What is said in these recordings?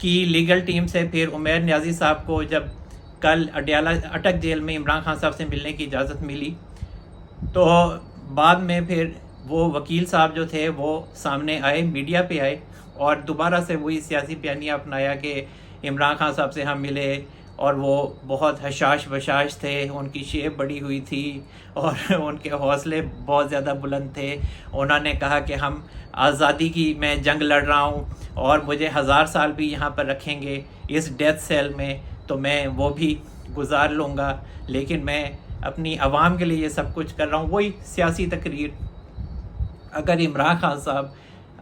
کی legal team سے پھر عمیر نیازی صاحب کو جب کل اڈیالہ اٹک جیل میں عمران خان صاحب سے ملنے کی اجازت ملی تو بعد میں پھر وہ وکیل صاحب جو تھے وہ سامنے آئے، میڈیا پہ آئے اور دوبارہ سے وہی سیاسی بیانیہ اپنایا کہ عمران خان صاحب سے ہم ملے اور وہ بہت حشاش بشاش تھے، ان کی شیپ بڑی ہوئی تھی اور ان کے حوصلے بہت زیادہ بلند تھے۔ انہوں نے کہا کہ ہم آزادی کی میں جنگ لڑ رہا ہوں اور مجھے 1000 سال بھی یہاں پر رکھیں گے اس ڈیتھ سیل میں تو میں وہ بھی گزار لوں گا، لیکن میں اپنی عوام کے لیے یہ سب کچھ کر رہا ہوں۔ وہی سیاسی تقریر۔ اگر عمران خان صاحب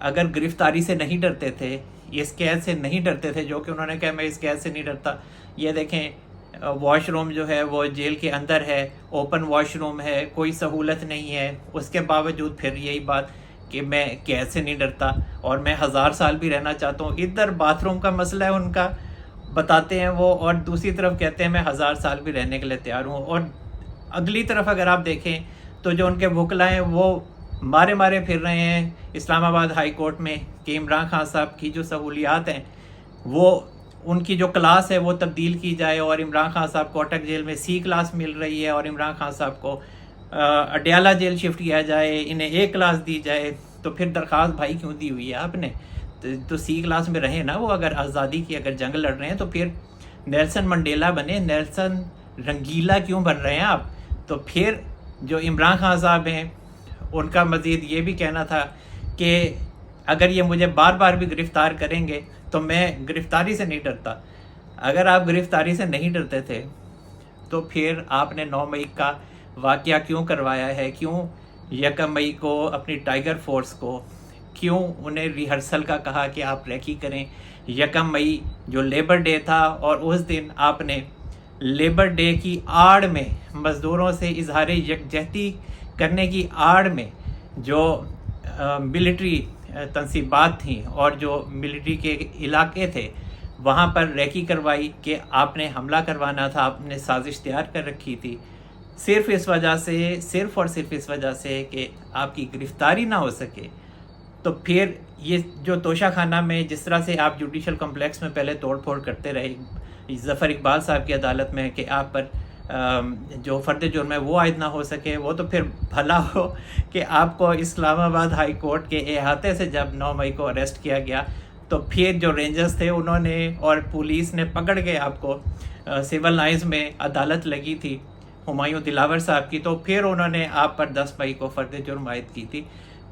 اگر گرفتاری سے نہیں ڈرتے تھے، اس قید سے نہیں ڈرتے تھے، جو کہ انہوں نے کہا میں اس قید سے نہیں ڈرتا، یہ دیکھیں واش روم جو ہے وہ جیل کے اندر ہے، اوپن واش روم ہے، کوئی سہولت نہیں ہے، اس کے باوجود پھر یہی بات کہ میں قید سے نہیں ڈرتا اور میں 1000 سال بھی رہنا چاہتا ہوں۔ ادھر باتھ روم کا مسئلہ ہے ان کا بتاتے ہیں وہ، اور دوسری طرف کہتے ہیں میں 1000 سال بھی رہنے کے لیے تیار ہوں۔ اور اگلی طرف اگر آپ دیکھیں تو جو ان کے وکلا ہیں وہ مارے پھر رہے ہیں اسلام آباد ہائی کورٹ میں کہ عمران خان صاحب کی جو سہولیات ہیں وہ ان کی جو کلاس ہے وہ تبدیل کی جائے، اور عمران خان صاحب کو اٹک جیل میں سی کلاس مل رہی ہے اور عمران خان صاحب کو اڈیالہ جیل شفٹ کیا جائے، انہیں اے کلاس دی جائے۔ تو پھر درخواست بھائی کیوں دی ہوئی ہے آپ نے؟ تو سی کلاس میں رہیں نا وہ، اگر آزادی کی اگر جنگ لڑ رہے ہیں تو پھر نیلسن منڈیلا بنے، نیلسن رنگیلا کیوں بن رہے ہیں آپ؟ تو پھر جو عمران خان صاحب ہیں ان کا مزید یہ بھی کہنا تھا کہ اگر یہ مجھے بار بار بھی گرفتار کریں گے تو میں گرفتاری سے نہیں ڈرتا۔ اگر آپ گرفتاری سے نہیں ڈرتے تھے تو پھر آپ نے 9 مئی کا واقعہ کیوں کروایا ہے؟ کیوں 1 مئی کو اپنی ٹائیگر فورس کو کیوں انہیں ریہرسل کا کہا کہ آپ ریکی کریں؟ 1 مئی جو لیبر ڈے تھا اور اس دن آپ نے لیبر ڈے کی آڑ میں مزدوروں سے اظہار یکجہتی کرنے کی آڑ میں جو ملٹری تنصیبات تھیں اور جو ملٹری کے علاقے تھے وہاں پر ریکی کروائی کہ آپ نے حملہ کروانا تھا، آپ نے سازش تیار کر رکھی تھی، صرف اس وجہ سے، صرف اور صرف اس وجہ سے کہ آپ کی گرفتاری نہ ہو سکے۔ تو پھر یہ جو توشہ خانہ میں جس طرح سے آپ جوڈیشل کمپلیکس میں پہلے توڑ پھوڑ کرتے رہے ظفر اقبال صاحب کی عدالت میں کہ آپ پر جو فرد جرم ہے وہ عائد نہ ہو سکے، وہ تو پھر بھلا ہو کہ آپ کو اسلام آباد ہائی کورٹ کے احاطے سے جب 9 مئی کو اریسٹ کیا گیا تو پھر جو رینجرز تھے انہوں نے اور پولیس نے پکڑ کے آپ کو سول لائنز میں عدالت لگی تھی ہمایوں دلاور صاحب کی، تو پھر انہوں نے آپ پر 10 مئی کو فرد جرم عائد کی تھی،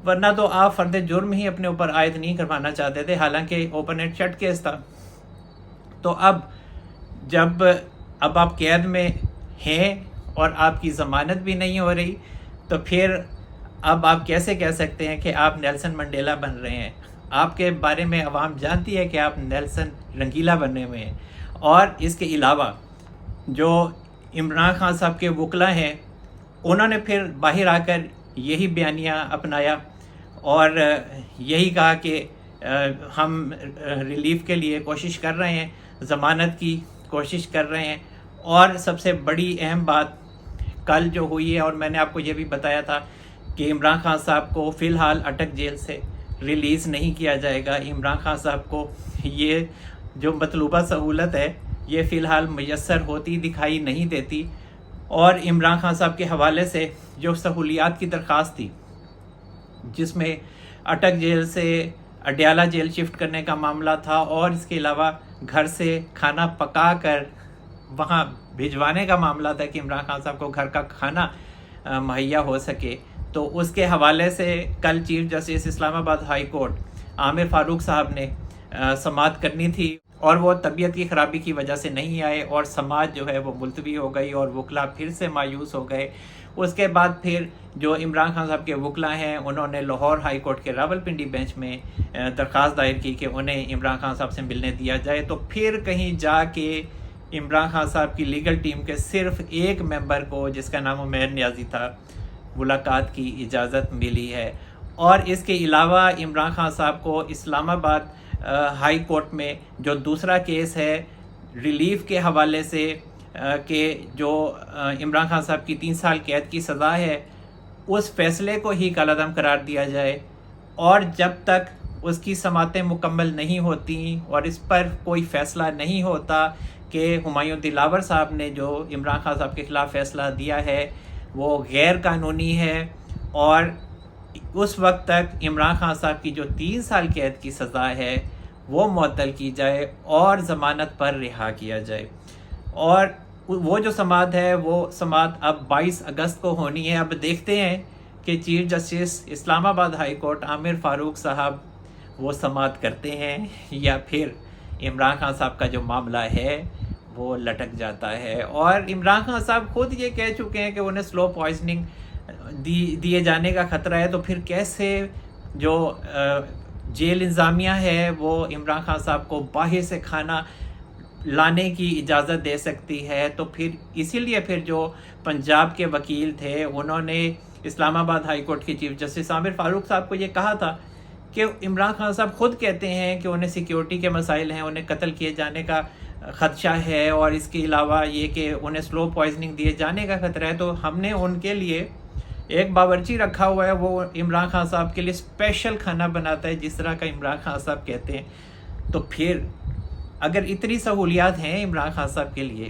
ورنہ تو آپ فرد جرم ہی اپنے اوپر عائد نہیں کروانا چاہتے تھے، حالانکہ اوپن اینڈ شٹ کیس تھا۔ تو اب جب آپ قید میں ہیں اور آپ کی ضمانت بھی نہیں ہو رہی تو پھر اب آپ کیسے کہہ سکتے ہیں کہ آپ نیلسن منڈیلا بن رہے ہیں؟ آپ کے بارے میں عوام جانتی ہے کہ آپ نیلسن رنگیلا بننے میں ہیں۔ اور اس کے علاوہ جو عمران خان صاحب کے وکلا ہیں انہوں نے پھر باہر آ کر یہی بیانیہ اپنایا اور یہی کہا کہ ہم ریلیف کے لیے کوشش کر رہے ہیں، ضمانت کی کوشش کر رہے ہیں۔ اور سب سے بڑی اہم بات کل جو ہوئی ہے، اور میں نے آپ کو یہ بھی بتایا تھا کہ عمران خان صاحب کو فی الحال اٹک جیل سے ریلیز نہیں کیا جائے گا۔ عمران خان صاحب کو یہ جو مطلوبہ سہولت ہے یہ فی الحال میسر ہوتی دکھائی نہیں دیتی، اور عمران خان صاحب کے حوالے سے جو سہولیات کی درخواست تھی جس میں اٹک جیل سے اڈیالہ جیل شفٹ کرنے کا معاملہ تھا اور اس کے علاوہ گھر سے کھانا پکا کر وہاں بھجوانے کا معاملہ تھا کہ عمران خان صاحب کو گھر کا کھانا مہیا ہو سکے، تو اس کے حوالے سے کل چیف جسٹس اسلام آباد ہائی کورٹ عامر فاروق صاحب نے سماعت کرنی تھی اور وہ طبیعت کی خرابی کی وجہ سے نہیں آئے اور سماعت جو ہے وہ ملتوی ہو گئی اور وکلا پھر سے مایوس ہو گئے۔ اس کے بعد پھر جو عمران خان صاحب کے وکلا ہیں انہوں نے لاہور ہائی کورٹ کے راولپنڈی بینچ میں درخواست دائر کی کہ انہیں عمران خان صاحب سے ملنے دیا جائے، تو پھر کہیں جا کے عمران خان صاحب کی لیگل ٹیم کے صرف ایک ممبر کو جس کا نام عمیر نیازی تھا ملاقات کی اجازت ملی ہے۔ اور اس کے علاوہ عمران خان صاحب کو اسلام آباد ہائی کورٹ میں جو دوسرا کیس ہے ریلیف کے حوالے سے کہ جو عمران خان صاحب کی 3 سال قید کی سزا ہے اس فیصلے کو ہی کالعدم قرار دیا جائے، اور جب تک اس کی سماعتیں مکمل نہیں ہوتی اور اس پر کوئی فیصلہ نہیں ہوتا کہ ہمایوں دلاور صاحب نے جو عمران خان صاحب کے خلاف فیصلہ دیا ہے وہ غیر قانونی ہے، اور اس وقت تک عمران خان صاحب کی جو 3 سال قید کی سزا ہے وہ معطل کی جائے اور ضمانت پر رہا کیا جائے۔ اور وہ جو سماعت ہے وہ سماعت اب 22 اگست کو ہونی ہے۔ اب دیکھتے ہیں کہ چیف جسٹس اسلام آباد ہائی کورٹ عامر فاروق صاحب وہ سماعت کرتے ہیں یا پھر عمران خان صاحب کا جو معاملہ ہے وہ لٹک جاتا ہے۔ اور عمران خان صاحب خود یہ کہہ چکے ہیں کہ انہیں سلو پوائزننگ دیے جانے کا خطرہ ہے، تو پھر کیسے جو جیل انتظامیہ ہے وہ عمران خان صاحب کو باہر سے کھانا لانے کی اجازت دے سکتی ہے؟ تو پھر اسی لیے پھر جو پنجاب کے وکیل تھے انہوں نے اسلام آباد ہائی کورٹ کے چیف جسٹس عامر فاروق صاحب کو یہ کہا تھا کہ عمران خان صاحب خود کہتے ہیں کہ انہیں سیکیورٹی کے مسائل ہیں، انہیں قتل کیے جانے کا خدشہ ہے، اور اس کے علاوہ یہ کہ انہیں سلو پوائزننگ دیے جانے کا خطرہ ہے، تو ہم نے ان کے لیے ایک باورچی رکھا ہوا ہے، وہ عمران خان صاحب کے لیے اسپیشل کھانا بناتا ہے جس طرح کا عمران خان صاحب کہتے ہیں۔ تو پھر اگر اتنی سہولیات ہیں عمران خان صاحب کے لیے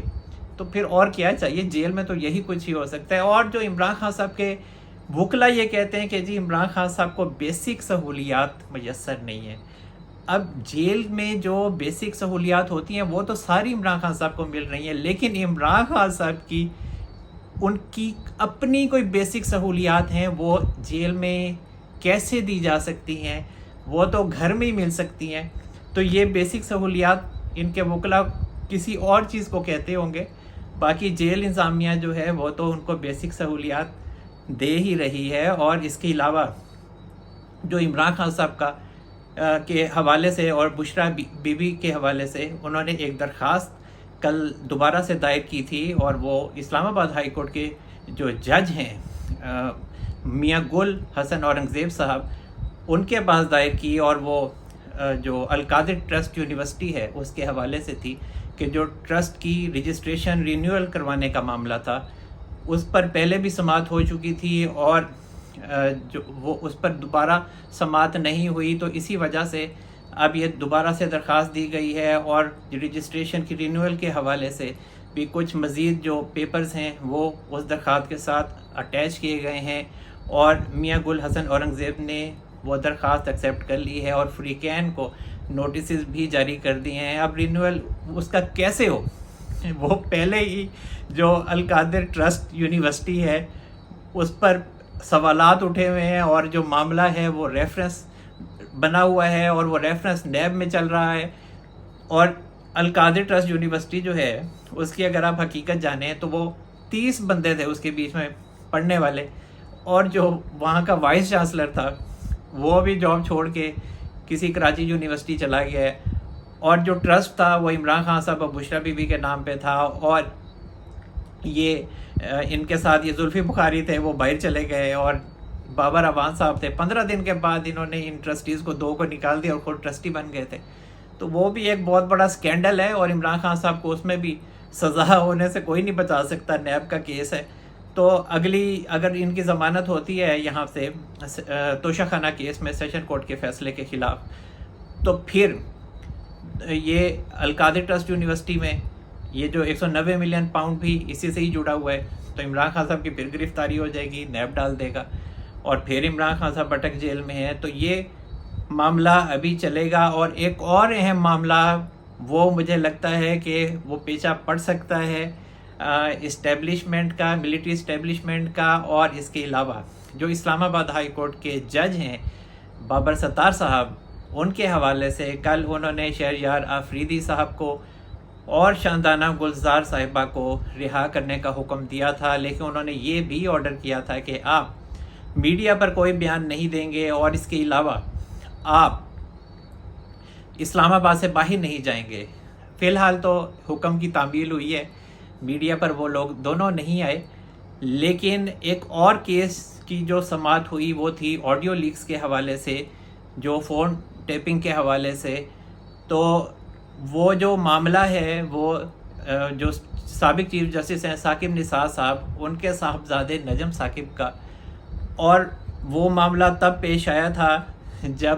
تو پھر اور کیا چاہیے؟ جیل میں تو یہی کچھ ہی ہو سکتا ہے۔ اور جو عمران خان صاحب کے وکلا یہ کہتے ہیں کہ جی عمران خان صاحب کو بیسک سہولیات میسر نہیں ہیں۔ اب جیل میں جو بیسک سہولیات ہوتی ہیں وہ تو ساری عمران خان صاحب کو مل رہی ہیں، لیکن عمران خان صاحب کی ان کی اپنی کوئی بیسک سہولیات ہیں وہ جیل میں کیسے دی جا سکتی ہیں؟ وہ تو گھر میں ہی مل سکتی ہیں۔ تو یہ بیسک سہولیات ان کے وکلا کسی اور چیز کو کہتے ہوں گے، باقی جیل انتظامیہ جو ہے وہ تو ان کو بیسک سہولیات دے ہی رہی ہے۔ اور اس کے علاوہ جو عمران خان صاحب کا کے حوالے سے اور بشرا بی بی کے حوالے سے انہوں نے ایک درخواست کل دوبارہ سے دائر کی تھی، اور وہ اسلام آباد ہائی کورٹ کے جو جج ہیں میاں گل حسن اورنگزیب صاحب ان کے پاس دائر کی، اور وہ جو القادر ٹرسٹ یونیورسٹی ہے اس کے حوالے سے تھی کہ جو ٹرسٹ کی رجسٹریشن رینیول کروانے کا معاملہ تھا اس پر پہلے بھی سماعت ہو چکی تھی، اور جو وہ اس پر دوبارہ سماعت نہیں ہوئی، تو اسی وجہ سے اب یہ دوبارہ سے درخواست دی گئی ہے، اور رجسٹریشن کی رینیول کے حوالے سے بھی کچھ مزید جو پیپرز ہیں وہ اس درخواست کے ساتھ اٹیچ کیے گئے ہیں، اور میاں گل حسن اورنگزیب نے وہ درخواست ایکسیپٹ کر لی ہے اور فریقین کو نوٹسز بھی جاری کر دیے ہیں۔ اب رینیول اس کا کیسے ہو؟ وہ پہلے ہی جو القادر ٹرسٹ یونیورسٹی ہے اس پر سوالات اٹھے ہوئے ہیں، اور جو معاملہ ہے وہ ریفرنس بنا ہوا ہے، اور وہ ریفرنس نیب میں چل رہا ہے، اور القادر ٹرسٹ یونیورسٹی جو ہے اس کی اگر آپ حقیقت جانیں تو وہ 30 بندے تھے اس کے بیچ میں پڑھنے والے، اور جو وہاں کا وائس چانسلر تھا وہ بھی جاب چھوڑ کے کسی کراچی یونیورسٹی چلا گیا ہے، اور جو ٹرسٹ تھا وہ عمران خان صاحب اور بشرا بی بی کے نام پہ تھا، اور یہ ان کے ساتھ یہ زلفی بخاری تھے وہ باہر چلے گئے، اور بابر اعوان صاحب تھے، 15 دن کے بعد انہوں نے ان ٹرسٹیز کو 2 کو نکال دیا اور خود ٹرسٹی بن گئے تھے۔ تو وہ بھی ایک بہت بڑا سکینڈل ہے، اور عمران خان صاحب کو اس میں بھی سزا ہونے سے کوئی نہیں بچا سکتا، نیب کا کیس ہے۔ تو اگلی اگر ان کی ضمانت ہوتی ہے یہاں سے توشہ خانہ کیس میں سیشن کورٹ کے فیصلے کے خلاف، تو پھر یہ القادر ٹرسٹ یونیورسٹی میں یہ جو 190 ملین پاؤنڈ بھی اسی سے ہی جڑا ہوا ہے، تو عمران خان صاحب کی پھر گرفتاری ہو جائے گی، نیب ڈال دے گا، اور پھر عمران خان صاحب اٹک جیل میں ہیں۔ تو یہ معاملہ ابھی چلے گا، اور ایک اور اہم معاملہ وہ مجھے لگتا ہے کہ وہ پیچھا پڑ سکتا ہے اسٹیبلشمنٹ کا، ملٹری اسٹیبلشمنٹ کا، اور اس کے علاوہ جو اسلام آباد ہائی کورٹ کے جج ہیں بابر ستار صاحب ان کے حوالے سے کل انہوں نے شہریار آفریدی صاحب کو اور شاندانہ گلزار صاحبہ کو رہا کرنے کا حکم دیا تھا، لیکن انہوں نے یہ بھی آرڈر کیا تھا کہ آپ میڈیا پر کوئی بیان نہیں دیں گے، اور اس کے علاوہ آپ اسلام آباد سے باہر نہیں جائیں گے۔ فی الحال تو حکم کی تعمیل ہوئی ہے، میڈیا پر وہ لوگ دونوں نہیں آئے، لیکن ایک اور کیس کی جو سماعت ہوئی وہ تھی آڈیو لیکس کے حوالے سے، جو فون ٹیپنگ کے حوالے سے۔ تو وہ جو معاملہ ہے وہ جو سابق چیف جسٹس ہیں ثاقب نثار صاحب ان کے صاحبزادے نجم ثاقب کا، اور وہ معاملہ تب پیش آیا تھا جب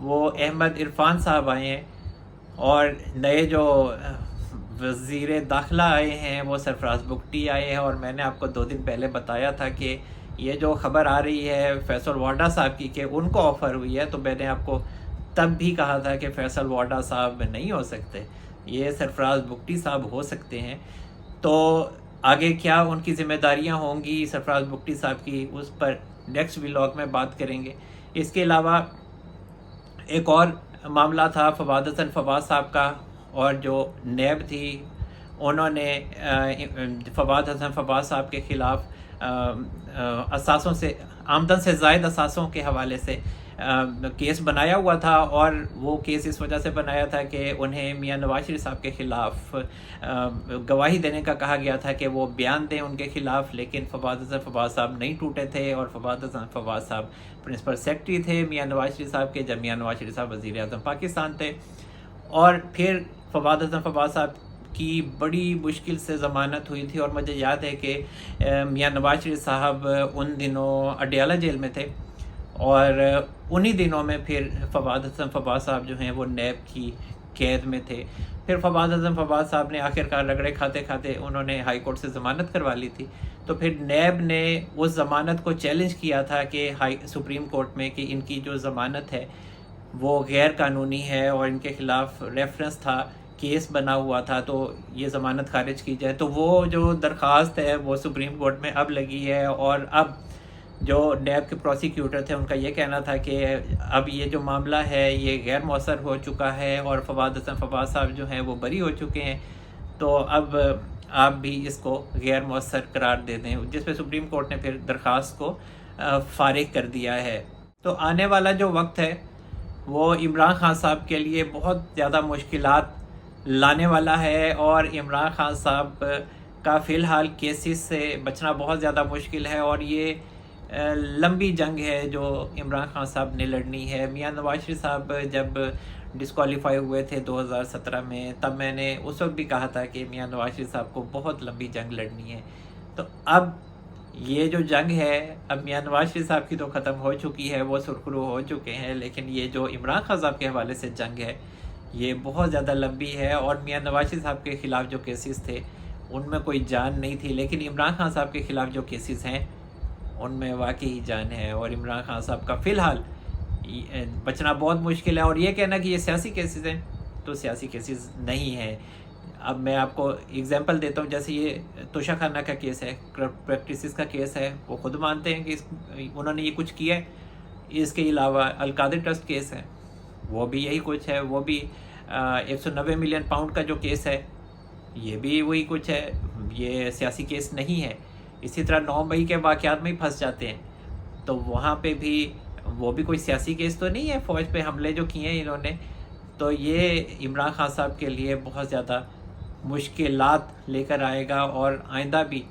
وہ احمد عرفان صاحب آئے ہیں، اور نئے جو وزیر داخلہ آئے ہیں وہ سرفراز بگٹی آئے ہیں. اور میں نے آپ کو 2 دن پہلے بتایا تھا کہ یہ جو خبر آ رہی ہے فیصل واڈا صاحب کی کہ ان کو آفر ہوئی ہے، تو میں نے آپ کو تب بھی کہا تھا کہ فیصل واڈا صاحب نہیں ہو سکتے، یہ سرفراز بگٹی صاحب ہو سکتے ہیں. تو آگے کیا ان کی ذمہ داریاں ہوں گی سرفراز بگٹی صاحب کی، اس پر نیکسٹ ولاگ میں بات کریں گے. اس کے علاوہ ایک اور معاملہ تھا فواد حسن فواد صاحب کا، اور جو نیب تھی انہوں نے فواد حسن فواد صاحب کے خلاف اثاثوں سے، آمدن سے زائد اثاثوں کے حوالے سے کیس بنایا ہوا تھا. اور وہ کیس اس وجہ سے بنایا تھا کہ انہیں میاں نواز شریف صاحب کے خلاف گواہی دینے کا کہا گیا تھا کہ وہ بیان دیں ان کے خلاف، لیکن فواد حسن فواد صاحب نہیں ٹوٹے تھے. اور فواد حسن فواد صاحب پرنسپل سیکرٹری تھے میاں نواز شریف صاحب کے جب میاں نواز شریف صاحب وزیر اعظم پاکستان تھے. اور پھر فواد حسن فواد صاحب کی بڑی مشکل سے ضمانت ہوئی تھی، اور مجھے یاد ہے کہ میاں نواز شریف صاحب ان دنوں اڈیالہ جیل میں تھے، اور انہی دنوں میں پھر فواد حسن فواد صاحب جو ہیں وہ نیب کی قید میں تھے. پھر فواد حسن فواد صاحب نے آخرکار رگڑے کھاتے کھاتے انہوں نے ہائی کورٹ سے ضمانت کروا لی تھی. تو پھر نیب نے اس ضمانت کو چیلنج کیا تھا کہ سپریم کورٹ میں کہ ان کی جو ضمانت ہے وہ غیر قانونی ہے، اور ان کے خلاف ریفرنس تھا، کیس بنا ہوا تھا، تو یہ ضمانت خارج کی جائے. تو وہ جو درخواست ہے وہ سپریم کورٹ میں اب لگی ہے، اور اب جو نیب کے پروسیکیوٹر تھے ان کا یہ کہنا تھا کہ اب یہ جو معاملہ ہے یہ غیر مؤثر ہو چکا ہے، اور فواد حسن فواد صاحب جو ہیں وہ بری ہو چکے ہیں، تو اب آپ بھی اس کو غیر مؤثر قرار دے دیں، جس پہ سپریم کورٹ نے پھر درخواست کو فارغ کر دیا ہے. تو آنے والا جو وقت ہے وہ عمران خان صاحب کے لیے بہت زیادہ مشکلات لانے والا ہے، اور عمران خان صاحب کا فی الحال کیسز سے بچنا بہت زیادہ مشکل ہے، اور یہ لمبی جنگ ہے جو عمران خان صاحب نے لڑنی ہے. میاں نواز شریف صاحب جب ڈسکوالیفائی ہوئے تھے 2017 میں، تب میں نے اس وقت بھی کہا تھا کہ میاں نواز شریف صاحب کو بہت لمبی جنگ لڑنی ہے. تو اب یہ جو جنگ ہے، اب میاں نواز شریف صاحب کی تو ختم ہو چکی ہے، وہ سرخرو ہو چکے ہیں، لیکن یہ جو عمران خان صاحب کے حوالے سے جنگ ہے یہ بہت زیادہ لمبی ہے. اور میاں نواز شریف صاحب کے خلاف جو کیسز تھے ان میں کوئی جان نہیں تھی، لیکن عمران خان صاحب کے خلاف جو کیسز ہیں ان میں واقعی جان ہے، اور عمران خان صاحب کا فی الحال بچنا بہت مشکل ہے. اور یہ کہنا کہ یہ سیاسی کیسز ہیں، تو سیاسی کیسز نہیں ہیں. اب میں آپ کو اگزامپل دیتا ہوں، جیسے یہ توشہ خانہ کا کیس ہے، کرپٹ پریکٹسز کا کیس ہے، وہ خود مانتے ہیں کہ انہوں نے یہ کچھ کیا ہے. اس کے علاوہ القادر ٹرسٹ کیس ہے، وہ بھی یہی کچھ ہے. وہ بھی 190 ملین پاؤنڈ کا جو کیس ہے یہ بھی وہی کچھ ہے، یہ سیاسی کیس نہیں ہے. اسی طرح 9 مئی کے واقعات میں ہی پھنس جاتے ہیں، تو وہاں پہ بھی وہ بھی کوئی سیاسی کیس تو نہیں ہے، فوج پہ حملے جو کیے ہیں انہوں نے. تو یہ عمران خان صاحب کے لیے بہت زیادہ مشکلات لے کر آئے گا، اور آئندہ بھی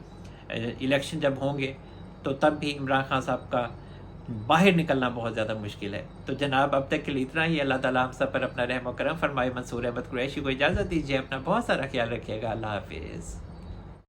الیکشن جب ہوں گے تو تب بھی عمران خان صاحب کا باہر نکلنا بہت زیادہ مشکل ہے. تو جناب اب تک کے لیے اتنا ہی. اللہ تعالیٰ ہم سب پر اپنا رحم و کرم فرمائے. منصور احمد قریشی کو اجازت دیجیے. اپنا بہت سارا خیال رکھیے گا. اللہ حافظ.